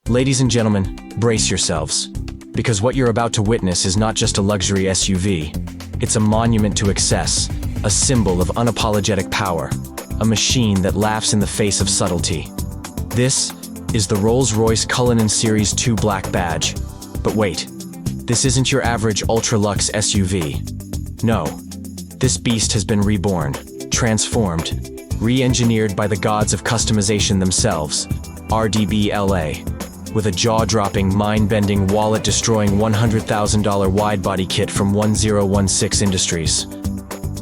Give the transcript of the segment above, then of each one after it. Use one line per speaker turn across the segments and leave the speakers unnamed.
Ladies and gentlemen, brace yourselves, because what you're about to witness is not just a luxury SUV. It's a monument to excess, a symbol of unapologetic power, a machine that laughs in the face of subtlety. This is the Rolls-Royce Cullinan Series 2 Black Badge. But wait, this isn't your average ultra-luxe SUV. No, this beast has been reborn, transformed, re-engineered by the gods of customization themselves, RDBLA, with a jaw-dropping, mind-bending, wallet-destroying $100,000 wide-body kit from 1016 Industries.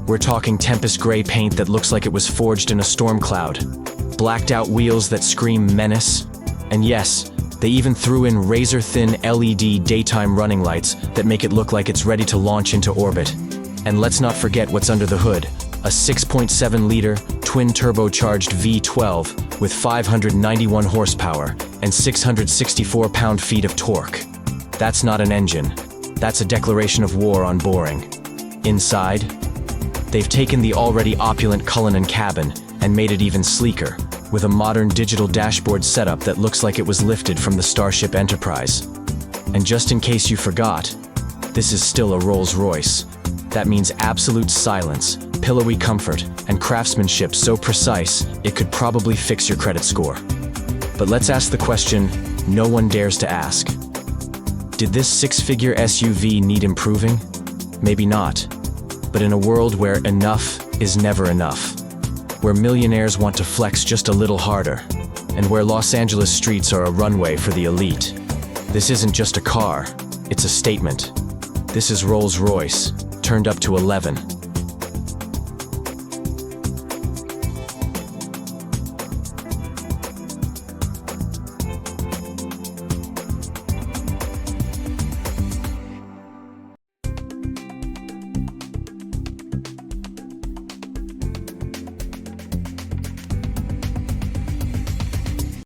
We're talking Tempest Grey paint that looks like it was forged in a storm cloud, blacked-out wheels that scream menace, and yes, they even threw in razor-thin LED daytime running lights that make it look like it's ready to launch into orbit. And let's not forget what's under the hood, a 6.7-liter, twin-turbocharged V12 with 591 horsepower and 664 pound-feet of torque. That's not an engine. That's a declaration of war on boring. Inside, they've taken the already opulent Cullinan cabin and made it even sleeker, with a modern digital dashboard setup that looks like it was lifted from the Starship Enterprise. And just in case you forgot, this is still a Rolls-Royce. That means absolute silence, pillowy comfort, and craftsmanship so precise it could probably fix your credit score. But let's ask the question no one dares to ask. Did this six-figure SUV need improving? Maybe not. But in a world where enough is never enough, where millionaires want to flex just a little harder, and where Los Angeles streets are a runway for the elite, this isn't just a car, it's a statement. This is Rolls-Royce, turned up to 11.